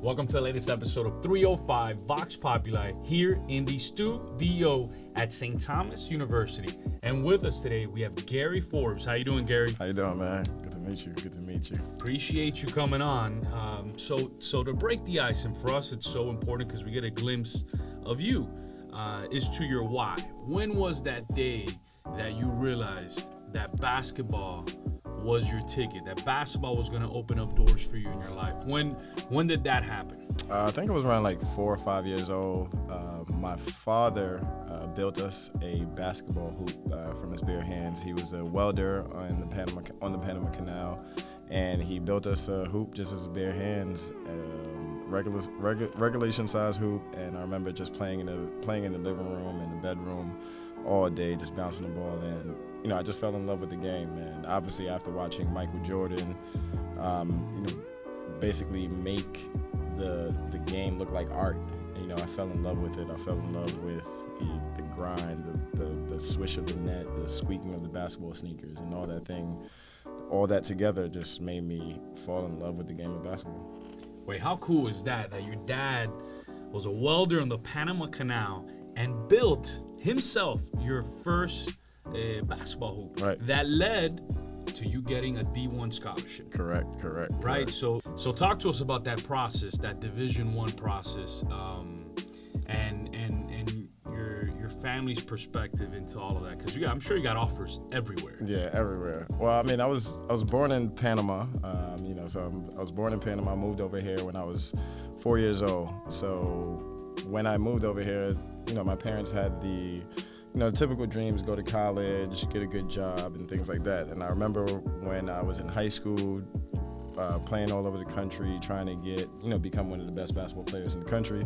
Welcome to the latest episode of 305 Vox Populi here in the studio at St. Thomas University. And with us today, we have Gary Forbs. How you doing, Gary? How you doing, man? Good to meet you. Appreciate you coming on. So to break the ice, and for us, it's so important because we get a glimpse of you, is to your why. When was that day that you realized that basketball was your ticket, that basketball was going to open up doors for you in your life? When did that happen? I think it was around like 4 or 5 years old. My father built us a basketball hoop from his bare hands. He was a welder on the Panama Canal, and he built us a hoop just as bare hands, regulation size hoop. And I remember just playing in the living room and the bedroom all day, just bouncing the ball in. You know, I just fell in love with the game, and obviously after watching Michael Jordan, basically make the game look like art. You know, I fell in love with it. I fell in love with the grind, the swish of the net, the squeaking of the basketball sneakers, and all that thing. All that together just made me fall in love with the game of basketball. Wait, how cool is that your dad was a welder on the Panama Canal and built himself your first basketball hoop, right, that led to you getting a D1 scholarship? Correct. Right. So talk to us about that process, that Division I process, and your family's perspective into all of that, because I'm sure you got offers everywhere. Yeah, everywhere. Well, I mean, I was born in Panama, so I was born in Panama. I moved over here when I was 4 years old. So when I moved over here, my parents had the typical dreams: go to college, get a good job, and things like that. And I remember when I was in high school, playing all over the country, trying to become one of the best basketball players in the country.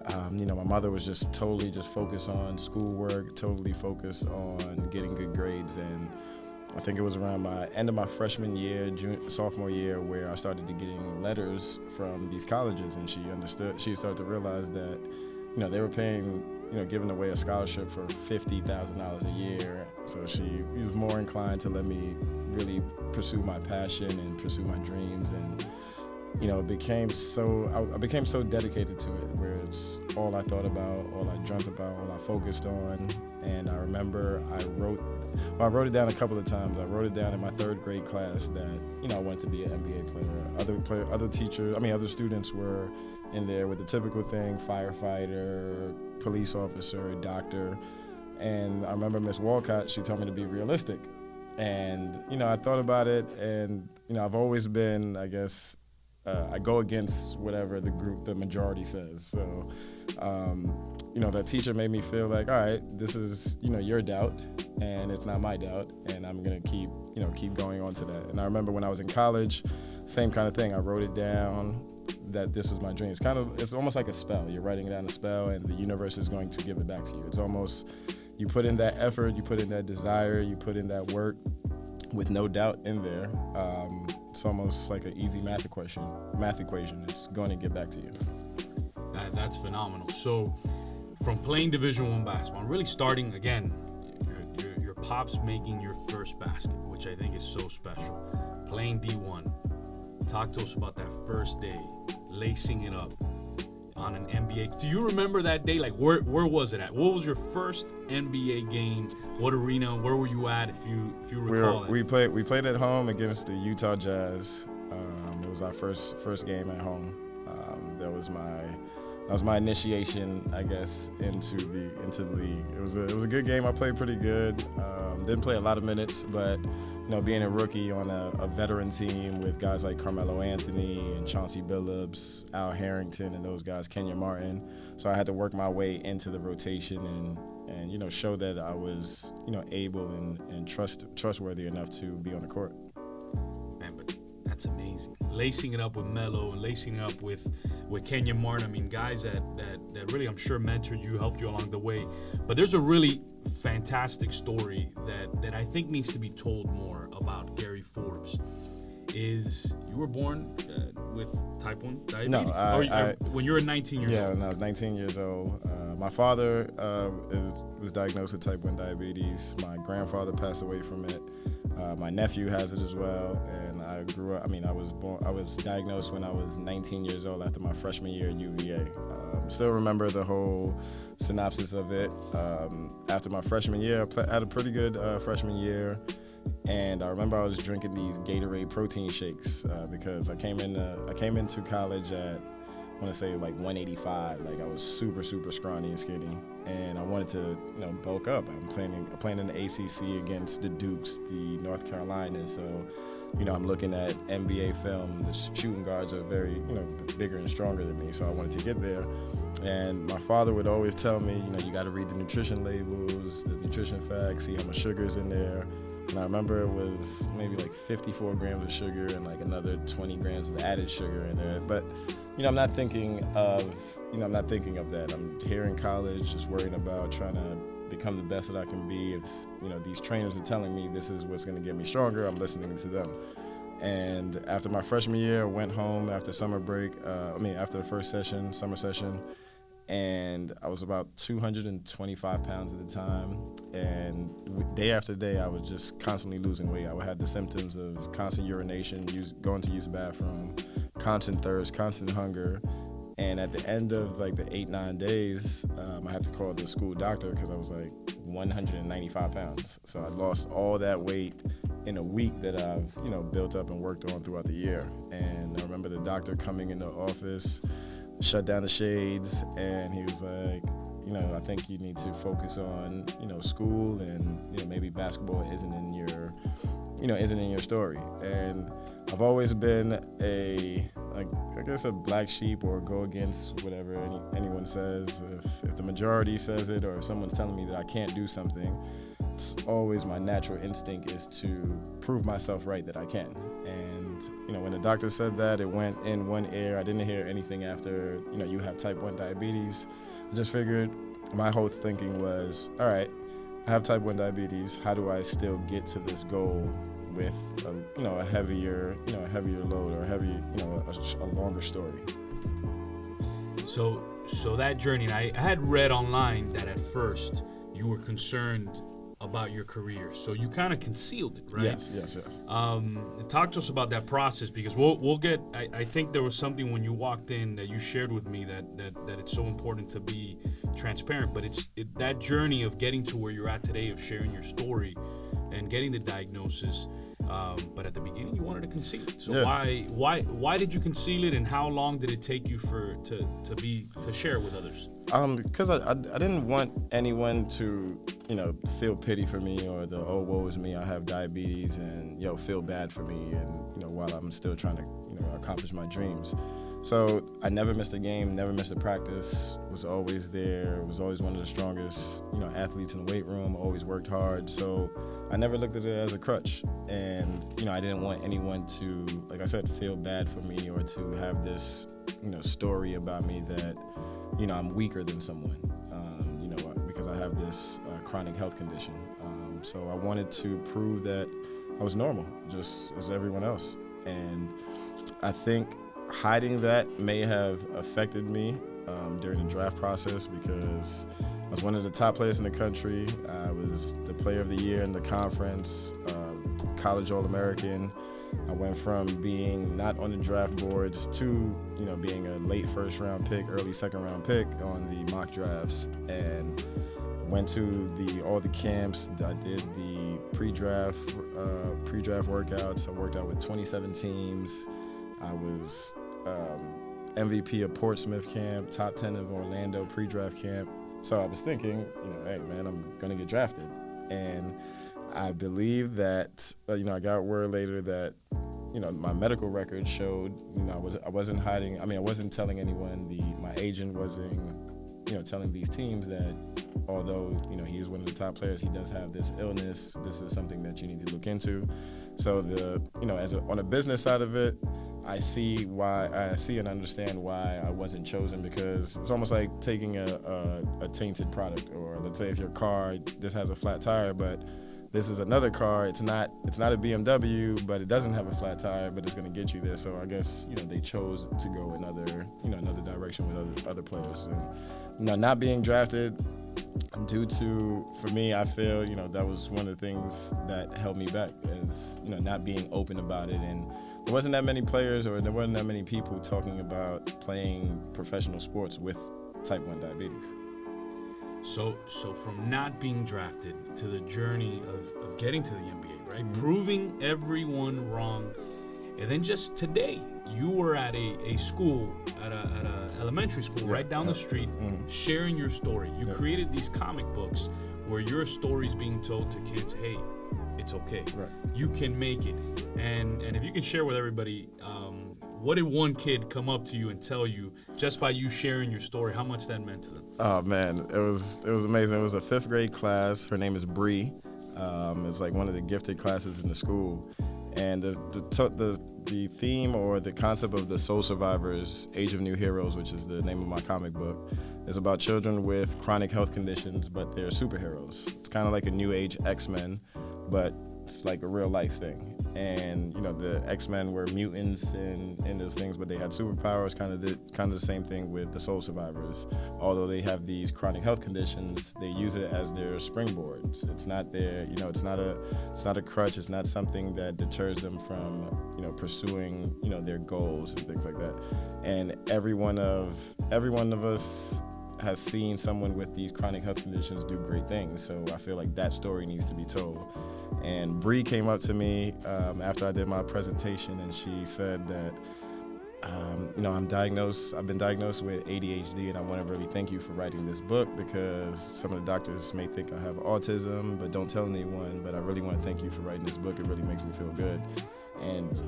My mother was just totally focused on schoolwork, totally focused on getting good grades. And I think it was around my end of my freshman year, sophomore year, where I started getting letters from these colleges, and she started to realize that, they were paying, giving away a scholarship for $50,000 a year. So she was more inclined to let me really pursue my passion and pursue my dreams. And, I became so dedicated to it, where it's all I thought about, all I dreamt about, all I focused on. And I remember I wrote it down a couple of times. I wrote it down in my third grade class that, I wanted to be an NBA player. Other students were in there with the typical thing: firefighter, police officer, doctor. And I remember Miss Walcott, she told me to be realistic. And, I thought about it, and, I've always been, I guess, I go against whatever the majority says. So, that teacher made me feel like, all right, this is, your doubt, and it's not my doubt, and I'm going to keep going on to that. And I remember when I was in college, same kind of thing. I wrote it down that this was my dream. It's almost like a spell. You're writing down a spell, and the universe is going to give it back to you. It's almost, you put in that effort, you put in that desire, you put in that work with no doubt in there. It's almost like an easy math equation. It's going to get back to you. That's phenomenal. So from playing Division I basketball, really starting again, your pops making your first basket, which I think is so special. Playing D1. Talk to us about that first day, lacing it up on an NBA. Do you remember that day? Like, where was it at? What was your first NBA game? What arena? Where were you at, if you recall? We played at home against the Utah Jazz. It was our first game at home. That was my initiation, I guess, into the league. It was a good game. I played pretty good. Didn't play a lot of minutes, but being a rookie on a veteran team with guys like Carmelo Anthony and Chauncey Billups, Al Harrington, and those guys, Kenya Martin. So I had to work my way into the rotation and show that I was able and trustworthy enough to be on the court. Man, but that's amazing. Lacing it up with Melo and lacing it up with Kenya Martin. I mean, guys that really, I'm sure, mentored you, helped you along the way. But there's a really fantastic story that I think needs to be told more about Gary Forbs. Is you were born with type 1 diabetes? No, when you were 19 years old. Yeah, when I was 19 years old. My father was diagnosed with type 1 diabetes. My grandfather passed away from it. My nephew has it as well, and I grew up. I was diagnosed when I was 19 years old after my freshman year at UVA. Still remember the whole synopsis of it. After my freshman year, I had a pretty good freshman year, and I remember I was drinking these Gatorade protein shakes because I came into college at, I want to say, like 185. Like, I was super scrawny and skinny, and I wanted to, bulk up. I'm playing in the ACC against the Dukes, the North Carolinas. So, I'm looking at NBA film. The shooting guards are very, bigger and stronger than me. So I wanted to get there. And my father would always tell me, you got to read the nutrition labels, the nutrition facts, see how much sugar's in there. And I remember it was maybe like 54 grams of sugar and like another 20 grams of added sugar in there. But I'm not thinking of that. I'm here in college, just worrying about trying to become the best that I can be. If these trainers are telling me this is what's going to get me stronger, I'm listening to them. And after my freshman year, I went home after summer break. After the first summer session, and I was about 225 pounds at the time. And day after day, I was just constantly losing weight. I would have the symptoms of constant urination, going to use the bathroom, constant thirst, constant hunger. And at the end of like the 8-9 days, I had to call the school doctor because I was like 195 pounds. So I lost all that weight in a week that I've, built up and worked on throughout the year. And I remember the doctor coming in the office, shut down the shades, and he was like, I think you need to focus on, school, and maybe basketball isn't in your story. And I've always been I guess a black sheep, or go against whatever anyone says. If the majority says it, or if someone's telling me that I can't do something, it's always my natural instinct is to prove myself right that I can. And when the doctor said that, it went in one ear. I didn't hear anything after, you have type 1 diabetes. I just figured, my whole thinking was, all right, I have type 1 diabetes. How do I still get to this goal with a heavier load, or a longer story? So that journey, and I had read online that at first you were concerned about your career, so you kind of concealed it, right? Yes. Talk to us about that process, because we'll get. I think there was something when you walked in that you shared with me that it's so important to be transparent. But that journey of getting to where you're at today, of sharing your story and getting the diagnosis. But at the beginning, you wanted to conceal it. So yeah. Why did you conceal it, and how long did it take you to share it with others? Because I didn't want anyone to, feel pity for me, or woe is me, I have diabetes, and feel bad for me, and while I'm still trying to accomplish my dreams. So I never missed a game, never missed a practice, was always there, was always one of the strongest, athletes in the weight room, always worked hard. So I never looked at it as a crutch. And, I didn't want anyone to, like I said, feel bad for me, or to have this, story about me that, I'm weaker than someone, because I have this chronic health condition. So I wanted to prove that I was normal, just as everyone else. And I think hiding that may have affected me during the draft process, because I was one of the top players in the country. I was the player of the year in the conference, college All-American. I went from being not on the draft boards to, being a late first-round pick, early second-round pick on the mock drafts, and went to all the camps. I did the pre-draft workouts. I worked out with 27 teams. I was MVP of Portsmouth camp, top 10 of Orlando pre-draft camp. So I was thinking, hey man, I'm gonna get drafted. And I believe that, I got word later that, my medical record showed, I wasn't hiding. I wasn't telling anyone. My agent wasn't, telling these teams that although, he is one of the top players, he does have this illness. This is something that you need to look into. So on a business side of it, I see and understand why I wasn't chosen, because it's almost like taking a tainted product. Or let's say if your car just has a flat tire, but this is another car. It's not a BMW, but it doesn't have a flat tire, but it's going to get you there. So I guess, they chose to go another direction with other players. And, not being drafted due to, for me, I feel, that was one of the things that held me back, is, not being open about it. And there wasn't that many players, or there wasn't that many people talking about playing professional sports with type 1 diabetes. So from not being drafted to the journey of getting to the NBA, right? Mm-hmm. Proving everyone wrong. And then just today, you were at a school, at a elementary school right down the street, sharing your story. You created these comic books where your story is being told to kids, hey, it's okay. Right. You can make it. And if you can share with everybody, what did one kid come up to you and tell you just by you sharing your story, how much that meant to them? Oh, man, it was amazing. It was a 5th grade class. Her name is Bree. It's like one of the gifted classes in the school. And the theme or the concept of the Soul Survivors, Age of New Heroes, which is the name of my comic book, is about children with chronic health conditions, but they're superheroes. It's kind of like a new age X-Men, but it's like a real life thing. And the X-Men were mutants and those things, but they had superpowers. Kind of the same thing with the Soul Survivors. Although they have these chronic health conditions, they use it as their springboards. It's not their, it's not a crutch. It's not something that deters them from, pursuing, their goals and things like that. And every one of us has seen someone with these chronic health conditions do great things. So I feel like that story needs to be told. And Bree came up to me after I did my presentation, and she said that, I've been diagnosed with ADHD, and I want to really thank you for writing this book, because some of the doctors may think I have autism, but don't tell anyone, but I really want to thank you for writing this book. It really makes me feel good. And,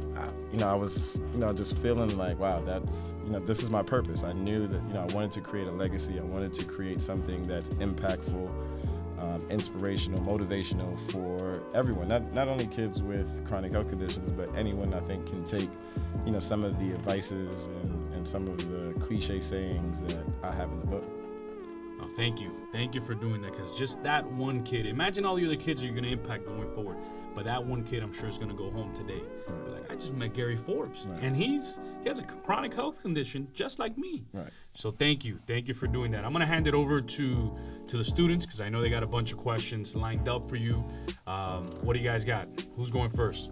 I was, just feeling like, wow, that's, this is my purpose. I knew that, I wanted to create a legacy. I wanted to create something that's impactful, inspirational, motivational for everyone, not only kids with chronic health conditions, but anyone I think can take, some of the advices and some of the cliche sayings that I have in the book. Oh, thank you for doing that, because just that one kid, imagine all the other kids that you're going to impact going forward, but that one kid I'm sure is going to go home today. Right. Like, I just met Gary Forbs, and he has a chronic health condition just like me. Right. So thank you for doing that. I'm going to hand it over to the students, because I know they got a bunch of questions lined up for you. What do you guys got? Who's going first?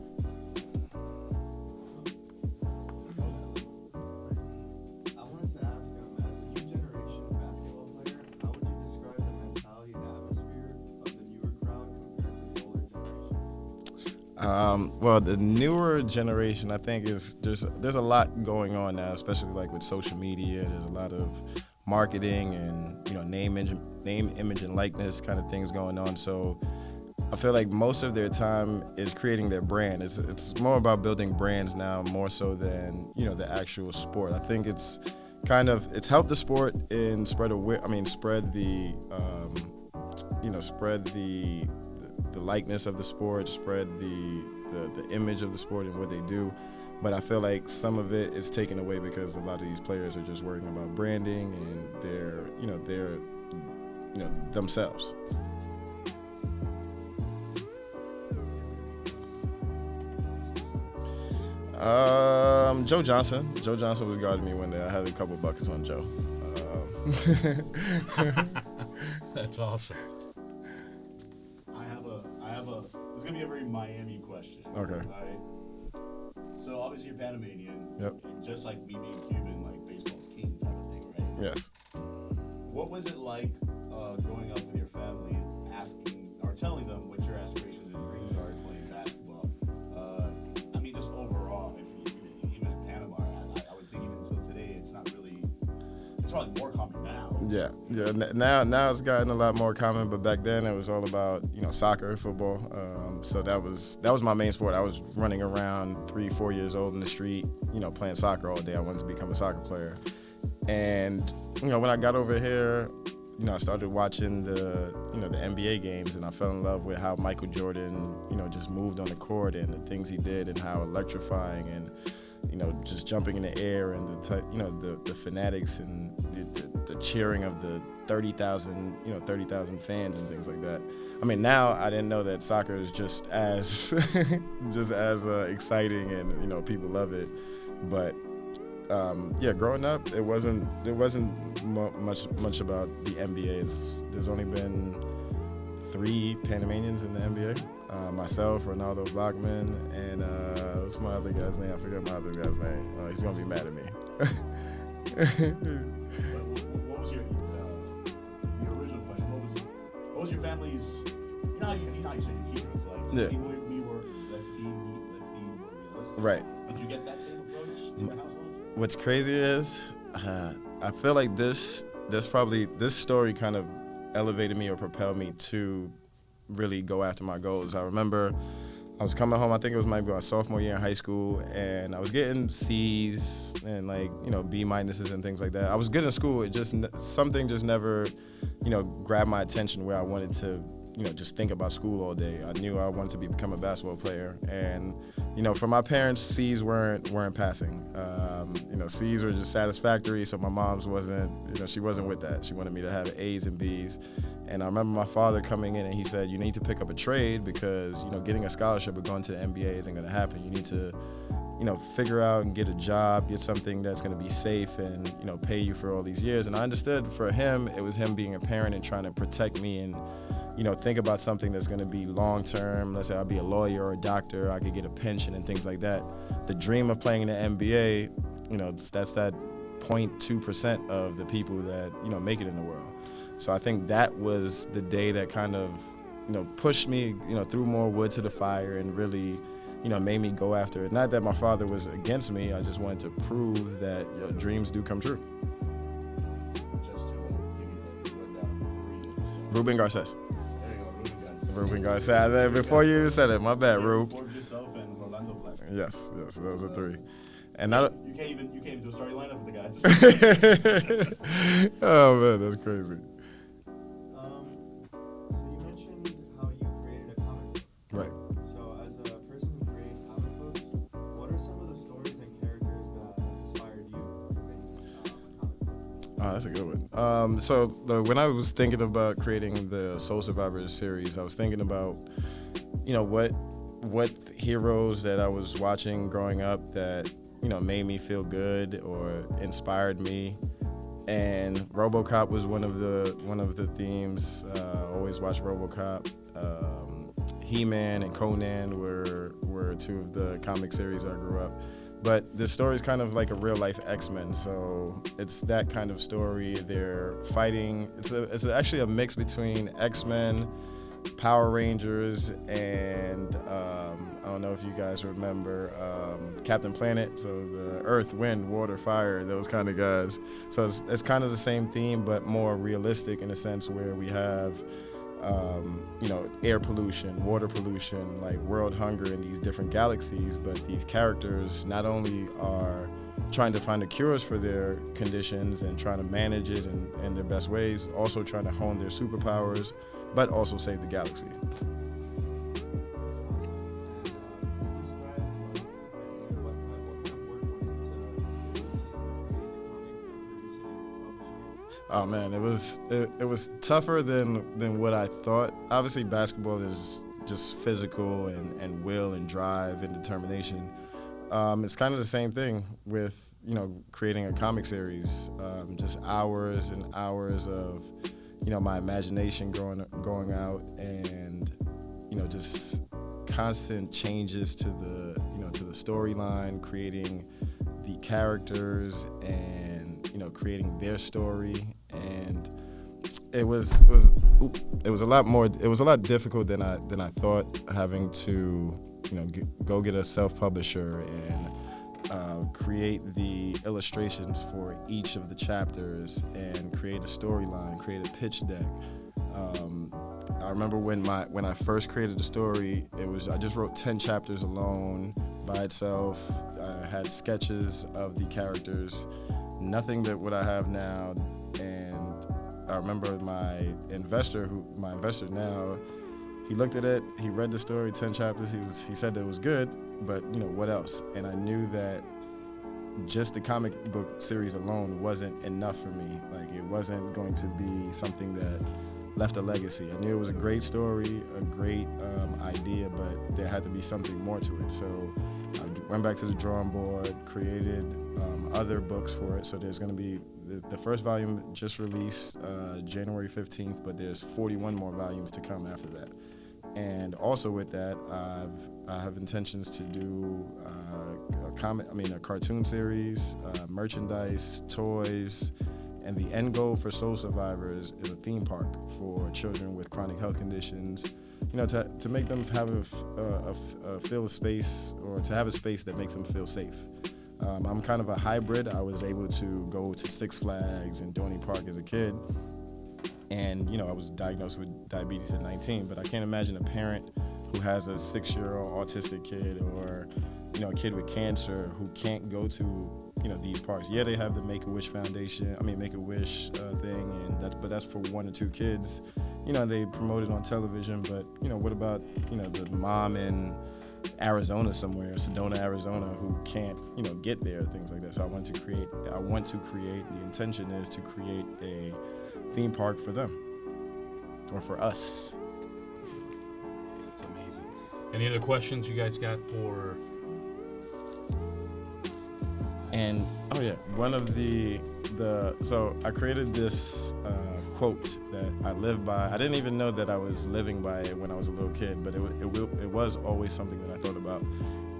Well, the newer generation, I think, there's a lot going on now, especially like with social media. There's a lot of marketing and name, image, and likeness kind of things going on. So I feel like most of their time is creating their brand. It's more about building brands now, more so than the actual sport. I think it's helped the sport and spread the likeness of the sport, spread the image of the sport and what they do. But I feel like some of it is taken away because a lot of these players are just worrying about branding and their themselves. Joe Johnson. Joe Johnson was guarding me one day. I had a couple buckets on Joe. That's awesome. It's gonna be a very Miami question. Okay. All right. So obviously you're Panamanian. Yep. And just like me being Cuban, like baseball's king type of thing, right? Yes. What was it like growing up with your family, asking or telling them what your aspirations and dreams are playing basketball? Just overall, even in Panama, I would think even until today, it's not really. It's probably more common now. Yeah. Now it's gotten a lot more common, but back then it was all about soccer, football. So that was my main sport. I was running around 3-4 years old in the street, playing soccer all day. I wanted to become a soccer player, and when I got over here, I started watching the NBA games, and I fell in love with how Michael Jordan, just moved on the court and the things he did, and how electrifying and just jumping in the air and the fanatics and the cheering of the 30,000 fans and things like that. I mean, now I didn't know that soccer is just as exciting, and people love it. But growing up, it wasn't much about the NBA. There's only been 3 Panamanians in the NBA. Myself, Ronaldo Bachman, and what's my other guy's name? I forget my other guy's name. He's gonna be mad at me. What was your original question? What was your family's? You know how you say your heroes, like let's be more realistic. Right. Did you get that same approach in your households? What's crazy is I feel like this story kind of elevated me or propelled me to really go after my goals. I remember I was coming home, I think it was my sophomore year in high school, and I was getting C's and B minuses and things like that. I was good in school, it just something just never grabbed my attention where I wanted to just think about school all day. I knew I wanted to become a basketball player, and for my parents, C's weren't passing. C's were just satisfactory, so my mom's wasn't, she wasn't with that. She wanted me to have A's and B's. And I remember my father coming in and he said, you need to pick up a trade because, getting a scholarship or going to the NBA isn't going to happen. You need to, figure out and get a job, get something that's going to be safe and, pay you for all these years. And I understood for him, it was him being a parent and trying to protect me and, think about something that's going to be long-term. Let's say I'll be a lawyer or a doctor, I could get a pension and things like that. The dream of playing in the NBA, that's that 0.2% of the people that, make it in the world. So I think that was the day that kind of, pushed me, threw more wood to the fire and really, made me go after it. Not that my father was against me, I just wanted to prove that dreams do come true. Just to give you the rundown of 3. Ruben Garces. There you go, Ruben Garces. Before you even said it, my bad, Rube. Forbes yourself and Rolando Black. Yes, those are 3. And you can't even do a starting lineup with the guys. Oh man, that's crazy. So you mentioned how you created a comic book. Right. So as a person who creates comic books, what are some of the stories and characters that inspired you to make a comic book? Oh, that's a good one. When I was thinking about creating the Soul Survivors series, I was thinking about, what heroes that I was watching growing up that, made me feel good or inspired me. And RoboCop was one of the themes. Always watch RoboCop. He-Man and Conan were 2 of the comic series I grew up. But the story's kind of like a real life X-Men, so it's that kind of story. They're fighting. It's actually a mix between X-Men, Power Rangers, and I don't know if you guys remember Captain Planet. So the Earth, Wind, Water, Fire, those kind of guys. So it's kind of the same theme, but more realistic in a sense where we have air pollution, water pollution, like world hunger in these different galaxies, but these characters not only are trying to find the cures for their conditions and trying to manage it in their best ways, also trying to hone their superpowers, but also save the galaxy. Oh man, it was tougher than what I thought. Obviously, basketball is just physical and will and drive and determination. It's kind of the same thing with creating a comic series. Just hours and hours of my imagination going out and just constant changes to the storyline, creating the characters and creating their story. And it was a lot difficult than I thought, having to go get a self-publisher and create the illustrations for each of the chapters and create a storyline, create a pitch deck. I remember when I first created the story, I just wrote 10 chapters alone by itself. I had sketches of the characters, nothing that what I have now. And I remember my investor now, he looked at it, he read the story, 10 chapters, he said that it was good, but what else? And I knew that just the comic book series alone wasn't enough for me. Like, it wasn't going to be something that left a legacy. I knew it was a great story, a great idea, but there had to be something more to it. So I went back to the drawing board, created other books for it. So there's going to be, the first volume just released January 15th, but there's 41 more volumes to come after that. And also with that, I have intentions to do a cartoon series, merchandise, toys, and the end goal for Soul Survivors is a theme park for children with chronic health conditions. You know, to make them have feel a space, or to have a space that makes them feel safe. I'm kind of a hybrid. I was able to go to Six Flags and Dorney Park as a kid. And, you know, I was diagnosed with diabetes at 19, but I can't imagine a parent who has a 6-year-old autistic kid, or, you know, a kid with cancer who can't go to, you know, these parks. Yeah, they have the Make-A-Wish Make-A-Wish thing, but that's for 1 or 2 kids. You know, they promote it on television, but, you know, what about, you know, the mom in Arizona somewhere, Sedona, Arizona, who can't, you know, get there, things like that. So I want to create, the intention is to create a theme park for them, or for us. It's amazing. Any other questions you guys got for? And one of so I created this quote that I live by. I didn't even know that I was living by it when I was a little kid, but it was always something that I thought about,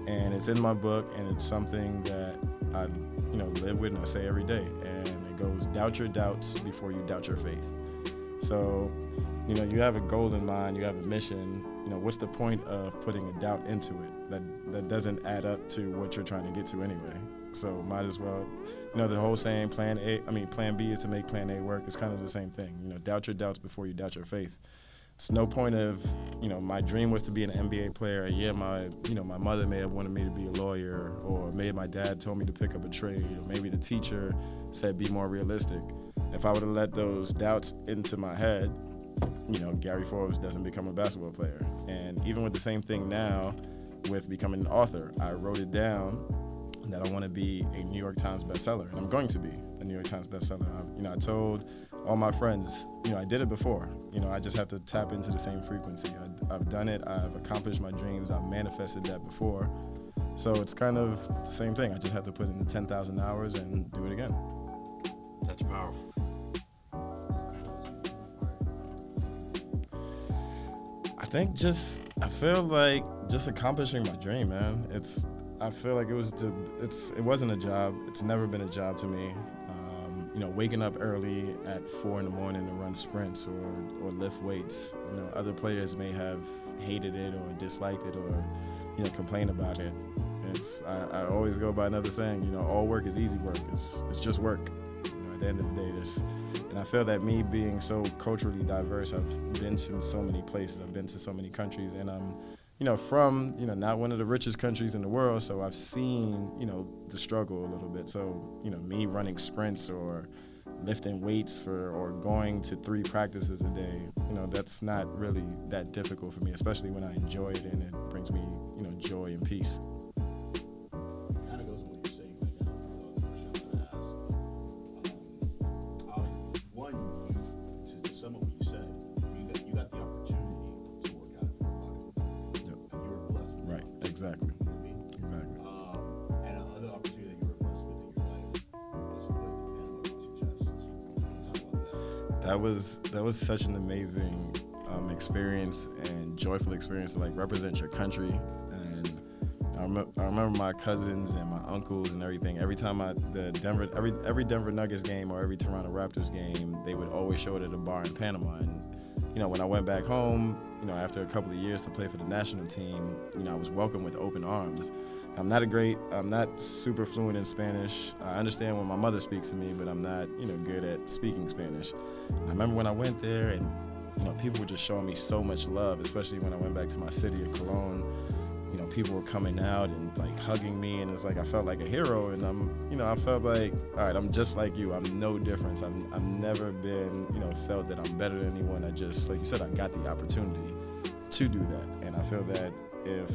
and it's in my book, and it's something that I, you know, live with and I say every day. And it goes, doubt your doubts before you doubt your faith. So, you know, you have a goal in mind, you have a mission. You know, what's the point of putting a doubt into it that doesn't add up to what you're trying to get to anyway? So might as well, you know, the whole saying, plan B is to make plan A work. It's kind of the same thing. You know, doubt your doubts before you doubt your faith. It's no point of, you know, my dream was to be an NBA player. Yeah, my mother may have wanted me to be a lawyer, or maybe my dad told me to pick up a trade, or maybe the teacher said be more realistic. If I would have let those doubts into my head, you know, Gary Forbs doesn't become a basketball player. And even with the same thing now with becoming an author, I wrote it down that I want to be a New York Times bestseller, and I'm going to be a New York Times bestseller. I told all my friends, you know, I did it before. You know, I just have to tap into the same frequency. I've done it. I've accomplished my dreams. I've manifested that before. So it's kind of the same thing. I just have to put in the 10,000 hours and do it again. That's powerful. I feel like just accomplishing my dream, man. I feel like it wasn't a job. It's never been a job to me. You know, waking up early at 4 a.m. to run sprints or lift weights. You know, other players may have hated it or disliked it, or, you know, complained about it. I always go by another saying, you know, all work is easy work. It's just work. You know, at the end of the day, and I feel that me being so culturally diverse, I've been to so many places, I've been to so many countries, and I'm, you know, from, you know, not one of the richest countries in the world, so I've seen, you know, the struggle a little bit. So, you know, me running sprints or lifting weights or going to 3 practices a day, you know, that's not really that difficult for me, especially when I enjoy it and it brings me, you know, joy and peace. Kind of goes with what you're saying right now. The question I'm going to ask. To sum up what you said, you got the opportunity to work out at Fort Lauderdale. Yep. And you were blessed with Right, that. exactly. You know what I mean? Exactly. And another opportunity that you were blessed with in your life was to put Panama across your chest. Talk about that. That was such an amazing experience and joyful experience to, like, represent your country. And I remember my cousins and my uncles and everything. Every time every Denver Nuggets game or every Toronto Raptors game, they would always show it at a bar in Panama. And, you know, when I went back home, you know, after a couple of years to play for the national team, you know, I was welcomed with open arms. I'm not super fluent in Spanish. I understand when my mother speaks to me, but I'm not, you know, good at speaking Spanish. And I remember when I went there, and, you know, people were just showing me so much love, especially when I went back to my city of Cologne. You know, people were coming out and, like, hugging me, and it's like I felt like a hero. And I felt like, all right, I'm just like you. I'm no difference. I've never been, you know, felt that I'm better than anyone. I just, like you said, I got the opportunity to do that. And I feel that if,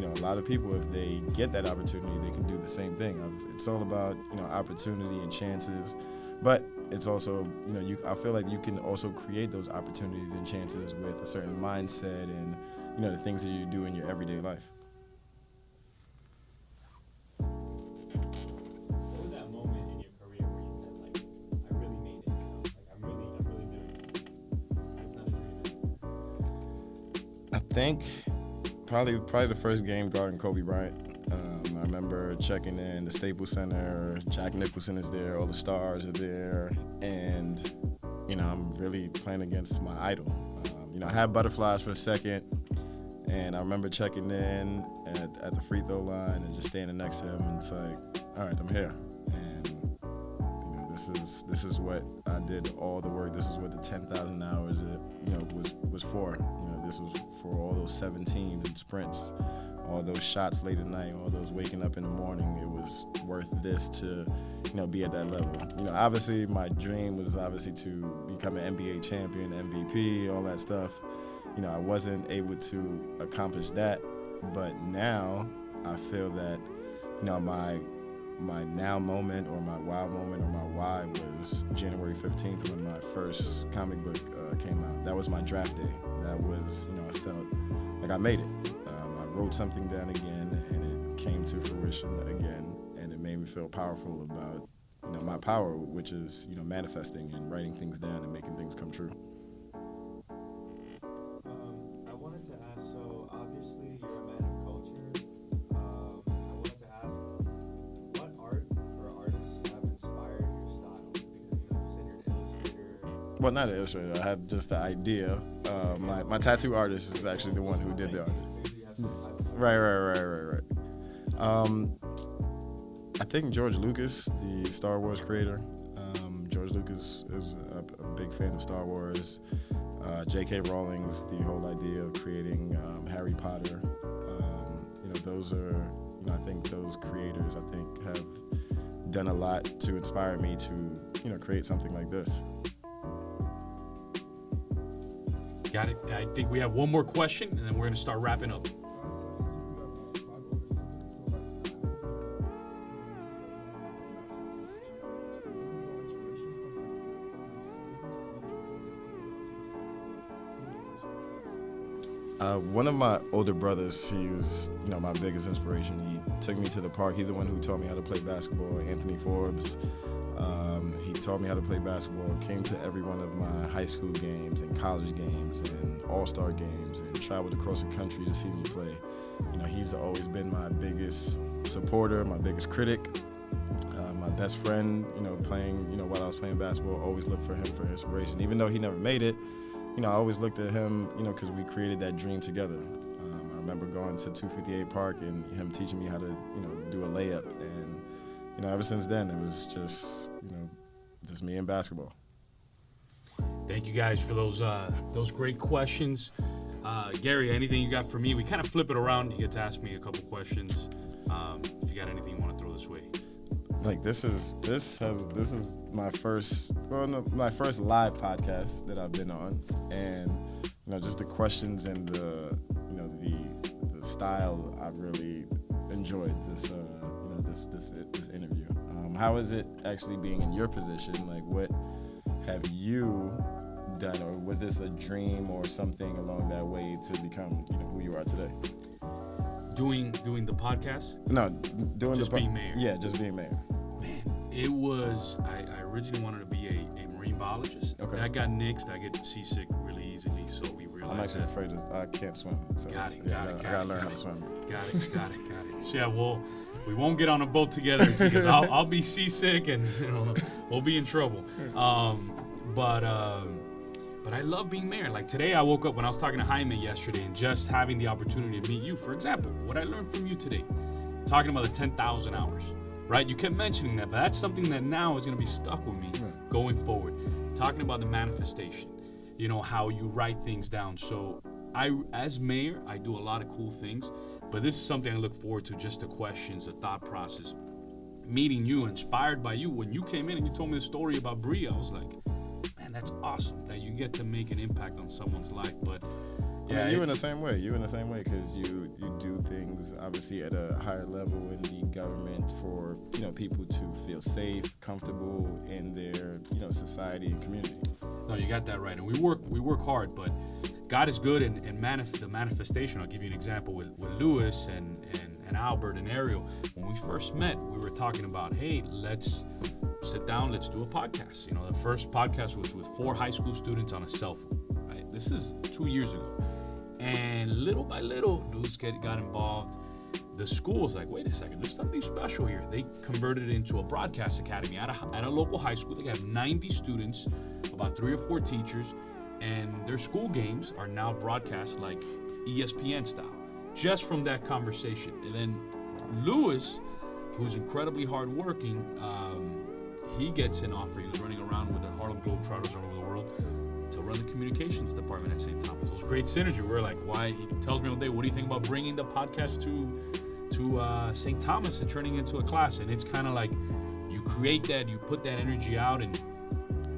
a lot of people, if they get that opportunity, they can do the same thing. It's all about, opportunity and chances, but it's also, I feel like you can also create those opportunities and chances with a certain mindset and, the things that you do in your everyday life. What was that moment in your career where you said, like, I really made it? I'm really doing it. It's not a dream. I think probably the first game guarding Kobe Bryant. I remember checking in the Staples Center. Jack Nicholson is there. All the stars are there, and I'm really playing against my idol. I had butterflies for a second, and I remember checking in at the free throw line and just standing next to him, and it's like, all right, I'm here, and this is what I did all the work. This is what the 10,000 hours was for. This was for all those 17s and sprints, all those shots late at night, all those waking up in the morning. It was worth this to, be at that level. Obviously my dream was obviously to become an NBA champion, MVP, all that stuff. I wasn't able to accomplish that, but now I feel that, my now moment or my wow moment or my why was January 15th when my first comic book came out. That was my draft day. That was, I felt like I made it. I wrote something down again, and it came to fruition again, and it made me feel powerful about, my power, which is, manifesting and writing things down and making things come true. I wanted to ask, so obviously you're a man of culture. I wanted to ask, what art or artists have inspired your style? Because you said you're an illustrator. Well, not an illustrator. I had just the idea. My tattoo artist is actually the one who did the art. Maybe you have some type of Right. I think George Lucas, the Star Wars creator. George Lucas is a big fan of Star Wars. J.K. Rowling's the whole idea of creating Harry Potter. Those are, I think those creators, have done a lot to inspire me to, create something like this. Got it. I think we have one more question, and then we're going to start wrapping up. One of my older brothers, he was, my biggest inspiration. He took me to the park. He's the one who taught me how to play basketball, Anthony Forbs. He taught me how to play basketball, came to every one of my high school games and college games and all-star games and traveled across the country to see me play. He's always been my biggest supporter, my biggest critic, my best friend, playing, while I was playing basketball, always looked for him for inspiration. Even though he never made it, I always looked at him, because we created that dream together. I remember going to 258 Park and him teaching me how to, do a layup. And, ever since then, it was just me and basketball. Thank you guys for those great questions. Gary, anything you got for me? We kind of flip it around. You get to ask me a couple questions. If you got anything you want to throw this way. Like this is my first live podcast that I've been on, and just the questions and the style I've really enjoyed this this interview. How is it actually being in your position? Like, what have you done, or was this a dream or something along that way to become who you are today? Doing the podcast? No, doing just being mayor. Yeah, just being mayor. Man, it was. I originally wanted to be a marine biologist. Okay. That got nixed. I get seasick really easily, so we realized. I'm actually afraid I can't swim. So Got it. I gotta learn how to swim. Got it. So yeah, we won't get on a boat together because I'll be seasick and we'll be in trouble. But I love being mayor. Like today, I woke up when I was talking to Jaime yesterday, and just having the opportunity to meet you. For example, what I learned from you today, talking about the 10,000 hours, right? You kept mentioning that, but that's something that now is going to be stuck with me going forward. Talking about the manifestation, how you write things down. So as mayor, I do a lot of cool things, but this is something I look forward to, just the questions, the thought process. Meeting you, inspired by you. When you came in and you told me the story about Bree, I was like, man, that's awesome that you get to make an impact on someone's life. But yeah, you in the same way. You in the same way because you do things obviously at a higher level in the government for, people to feel safe, comfortable in their, society and community. No, you got that right. And we work hard, but God is good, and the manifestation. I'll give you an example with Lewis and Albert and Ariel. When we first met, we were talking about, hey, let's sit down, let's do a podcast. The first podcast was with 4 high school students on a cell phone. Right? This is 2 years ago. And little by little, dudes got involved. The school was like, wait a second, there's something special here. They converted it into a broadcast academy at a local high school. They have 90 students, about 3 or 4 teachers, and their school games are now broadcast like ESPN style, just from that conversation. And then Lewis, who's incredibly hardworking, he gets an offer. He was running around with the Harlem Globetrotters all over the world to run the communications department at St. Thomas. It was great synergy. We're like, why? He tells me one day, what do you think about bringing the podcast to St. Thomas and turning it into a class? And it's kind of like you create that, you put that energy out, and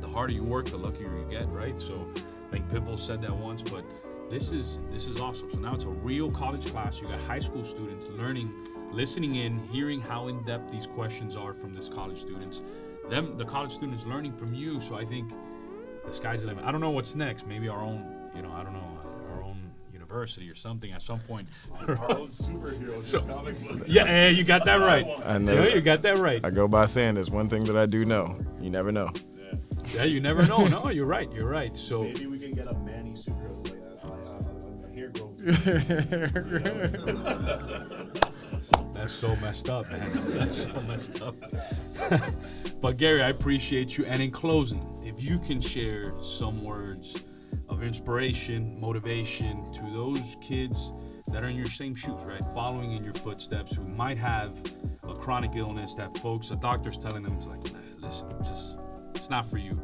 the harder you work, the luckier you get, right? So I think Pitbull said that once, but this is awesome. So now it's a real college class. You got high school students learning, listening in, hearing how in-depth these questions are from these college students. The college students learning from you. So I think the sky's the limit. I don't know what's next. Maybe our own, our own university or something at some point. Our own superheroes, comic book. Yeah, you got that right. I know. You got that right. I go by saying there's one thing that I do know. You never know. Yeah, you never know. No, you're right. So maybe we can get a Manny superhero, like a hair growth. That's so messed up, man. That's so messed up. But Gary, I appreciate you. And in closing, if you can share some words of inspiration, motivation to those kids that are in your same shoes, right? Following in your footsteps, who might have a chronic illness that the doctor's telling them, is like, listen, it's not for you.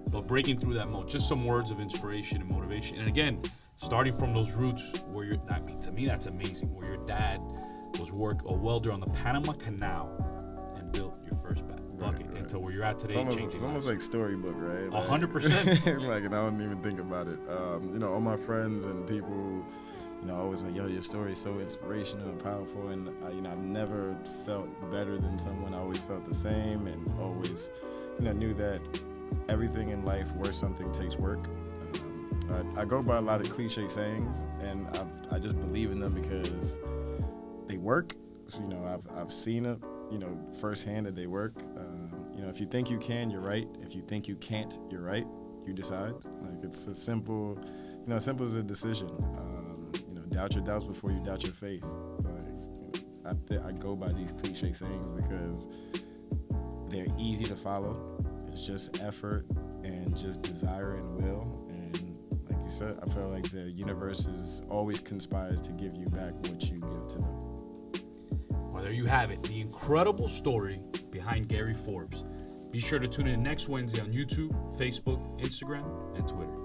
But breaking through that mold, just some words of inspiration and motivation. And again, starting from those roots where to me, that's amazing, where your dad was a welder on the Panama Canal and built your first bucket into where you're at today. It's almost like storybook, right? 100%. Like, and I don't even think about it. All my friends and people, always like, yo, your story is so inspirational and powerful. And I've never felt better than someone. I always felt the same, and always, knew that everything in life, worth something, takes work. I go by a lot of cliche sayings, and I just believe in them because they work. So, I've seen it, firsthand that they work. If you think you can, you're right. If you think you can't, you're right. You decide. Like, it's as simple, simple as a decision. Doubt your doubts before you doubt your faith. Like, I go by these cliche sayings because they're easy to follow. It's just effort and just desire and will. And like you said, I feel like the universe always conspires to give you back what you give to them. Well, there you have it. The incredible story behind Gary Forbs. Be sure to tune in next Wednesday on YouTube, Facebook, Instagram, and Twitter.